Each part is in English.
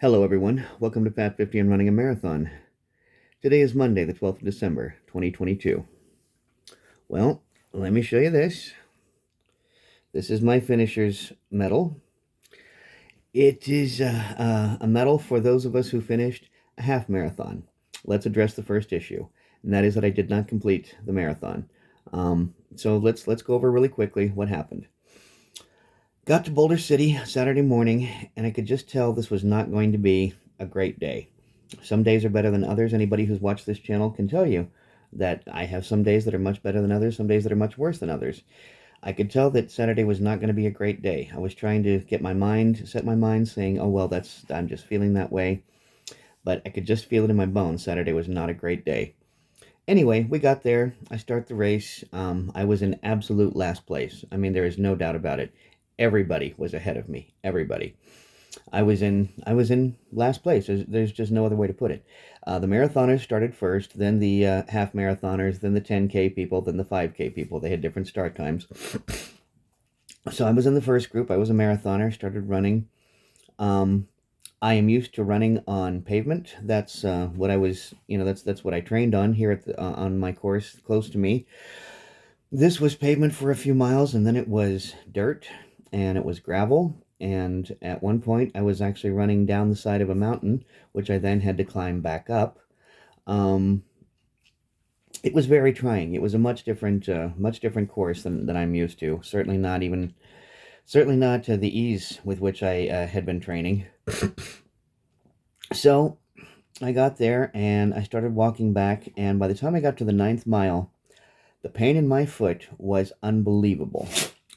Hello, everyone. Welcome to Fat 50 and Running a Marathon. Today is Monday, the 12th of December, 2022. Well, let me show you this. This is my finisher's medal. It is a medal for those of us who finished a half marathon. Let's address the first issue, and that is that I did not complete the marathon. So let's go over really quickly what happened. Got to Boulder City Saturday morning, and I could just tell this was not going to be a great day. Some days are better than others. Anybody who's watched this channel can tell you that I have some days that are much better than others, some days that are much worse than others. I could tell that Saturday was not going to be a great day. I was trying to set my mind saying, oh, well, I'm just feeling that way. But I could just feel it in my bones. Saturday was not a great day. Anyway, we got there. I start the race. I was in absolute last place. I mean, there is no doubt about it. Everybody was ahead of me. Everybody. I was in last place. There's just no other way to put it. The marathoners started first, then the half marathoners, then the 10K people, then the 5K people. They had different start times. So I was in the first group. I was a marathoner. Started running. I am used to running on pavement. That's what I was. That's what I trained on here on my course close to me. This was pavement for a few miles, and then it was dirt, and it was gravel. And at one point, I was actually running down the side of a mountain, which I then had to climb back up. It was very trying. It was a much different course than I'm used to. Certainly not to the ease with which I had been training. So I got there and I started walking back. And by the time I got to the 9th mile, the pain in my foot was unbelievable.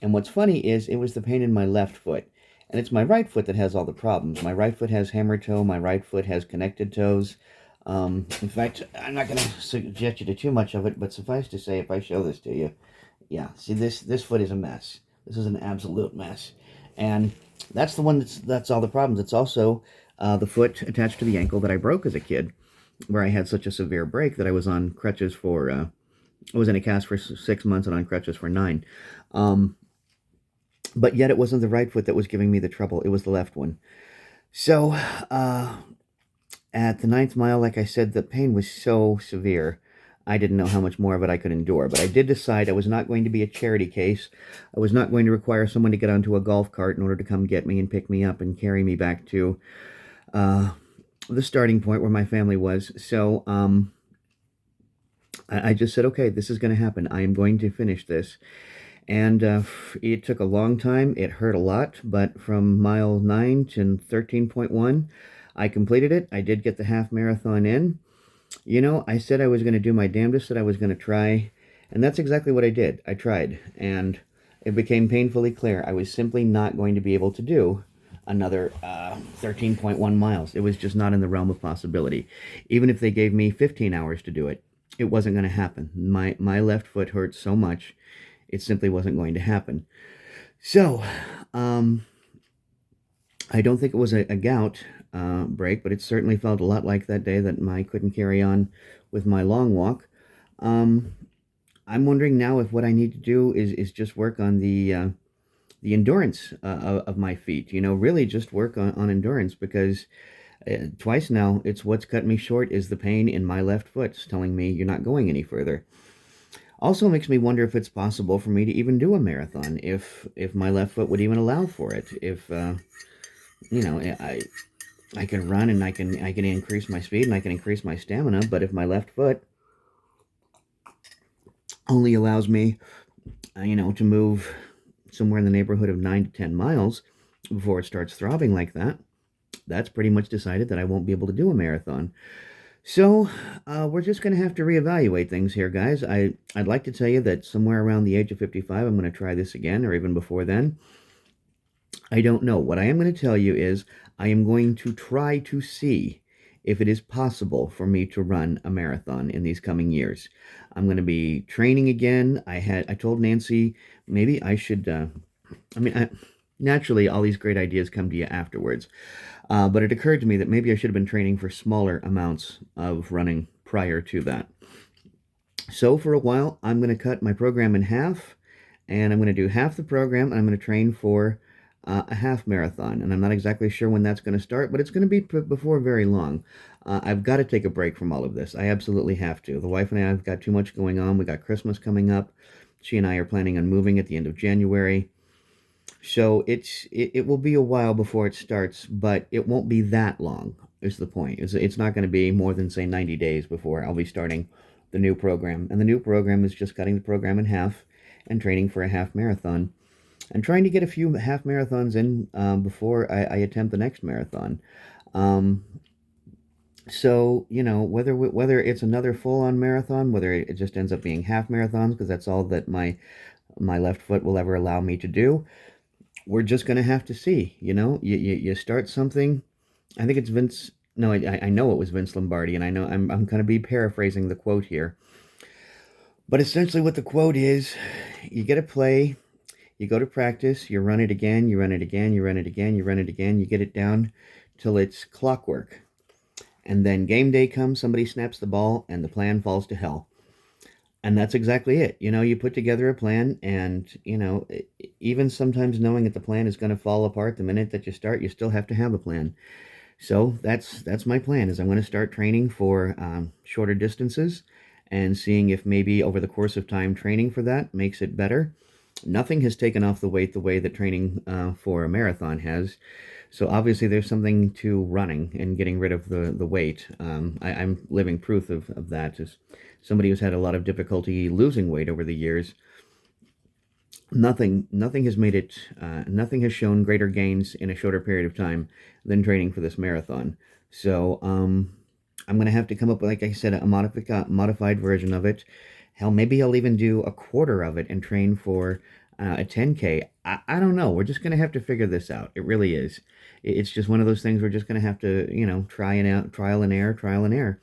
And what's funny is it was the pain in my left foot. And it's my right foot that has all the problems. My right foot has hammer toe. My right foot has connected toes. In fact, I'm not going to subject you to too much of it, but suffice to say, if I show this to you, yeah, see, this foot is a mess. This is an absolute mess. And that's the one that's all the problems. It's also the foot attached to the ankle that I broke as a kid, where I had such a severe break that I was on crutches for, I was in a cast for 6 months and on crutches for 9. But yet it wasn't the right foot that was giving me the trouble. It was the left one. So at the 9th mile, like I said, the pain was so severe, I didn't know how much more of it I could endure. But I did decide I was not going to be a charity case. I was not going to require someone to get onto a golf cart in order to come get me and pick me up and carry me back to the starting point where my family was. So I just said, okay, this is going to happen. I am going to finish this. And it took a long time. It hurt a lot, but from mile 9 to 13.1, I completed it. I did get the half marathon in. You know, I said I was going to do my damnedest, that I was going to try, and that's exactly what I did. I tried, and it became painfully clear I was simply not going to be able to do another 13.1 miles. It was just not in the realm of possibility. Even if they gave me 15 hours to do it, it wasn't going to happen. My left foot hurt so much. It simply wasn't going to happen. So, I don't think it was a gout break, but it certainly felt a lot like that day that I couldn't carry on with my long walk. I'm wondering now if what I need to do is just work on the endurance of my feet. You know, really just work on endurance, because twice now, it's what's cut me short is the pain in my left foot. It's telling me you're not going any further. Also makes me wonder if it's possible for me to even do a marathon, if my left foot would even allow for it. If you know, I can run and I can increase my speed and I can increase my stamina, but if my left foot only allows me, to move somewhere in the neighborhood of 9 to 10 miles before it starts throbbing like that, that's pretty much decided that I won't be able to do a marathon. So, we're just going to have to reevaluate things here, guys. I'd like to tell you that somewhere around the age of 55, I'm going to try this again, or even before then. I don't know. What I am going to tell you is I am going to try to see if it is possible for me to run a marathon in these coming years. I'm going to be training again. I told Nancy maybe I should, naturally, all these great ideas come to you afterwards. But it occurred to me that maybe I should have been training for smaller amounts of running prior to that. So for a while, I'm going to cut my program in half, and I'm going to do half the program, and I'm going to train for a half marathon, and I'm not exactly sure when that's going to start, but it's going to be before very long. I've got to take a break from all of this. I absolutely have to. The wife and I have got too much going on. We got Christmas coming up. She and I are planning on moving at the end of January. So it will be a while before it starts, but it won't be that long, is the point. It's not going to be more than, say, 90 days before I'll be starting the new program. And the new program is just cutting the program in half and training for a half marathon and trying to get a few half marathons in before I attempt the next marathon. Um, so whether it's another full-on marathon, whether it just ends up being half marathons, because that's all that my left foot will ever allow me to do, we're just going to have to see. You start something. I think it's Vince. No, I know it was Vince Lombardi, and I know I'm going to be paraphrasing the quote here. But essentially, what the quote is, you get a play, you go to practice, you run it again, you run it again, you run it again, you run it again, you get it down till it's clockwork. And then game day comes, somebody snaps the ball, and the plan falls to hell. And that's exactly it. You put together a plan, and, even sometimes knowing that the plan is going to fall apart the minute that you start, you still have to have a plan. So that's my plan, is I'm going to start training for shorter distances and seeing if maybe over the course of time training for that makes it better. Nothing has taken off the weight the way that training for a marathon has. So obviously there's something to running and getting rid of the weight. I'm living proof of that. As somebody who's had a lot of difficulty losing weight over the years, nothing has made it, nothing has shown greater gains in a shorter period of time than training for this marathon. So I'm going to have to come up with, like I said, a modified version of it. Hell, maybe I'll even do a quarter of it and train for a 10K. I don't know. We're just going to have to figure this out. It really is. It's just one of those things we're just going to have to, trial and error.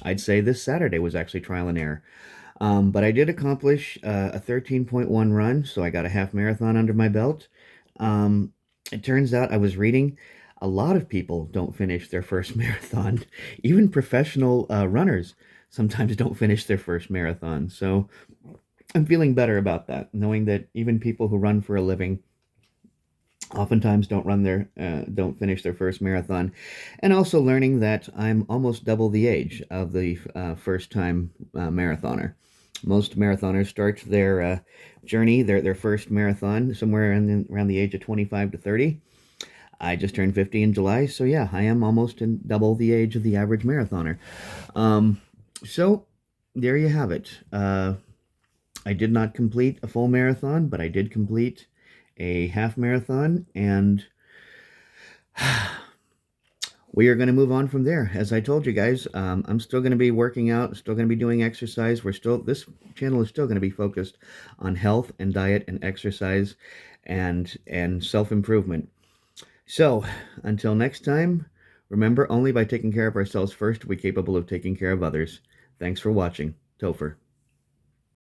I'd say this Saturday was actually trial and error. But I did accomplish a 13.1 run, so I got a half marathon under my belt. It turns out, I was reading, a lot of people don't finish their first marathon. Even professional runners sometimes don't finish their first marathon. So I'm feeling better about that, knowing that even people who run for a living oftentimes don't finish their first marathon, and also learning that I'm almost double the age of the first time marathoner. Most marathoners start their journey, their first marathon, somewhere around the age of 25 to 30. I just turned 50 in July, so yeah, I am almost in double the age of the average marathoner. So there you have it. I did not complete a full marathon, but I did complete a half marathon, and we are going to move on from there. As I told you guys, I'm still going to be working out, still going to be doing exercise. This channel is still going to be focused on health and diet and exercise and self-improvement. So until next time, remember, only by taking care of ourselves first are we capable of taking care of others. Thanks for watching. Topher.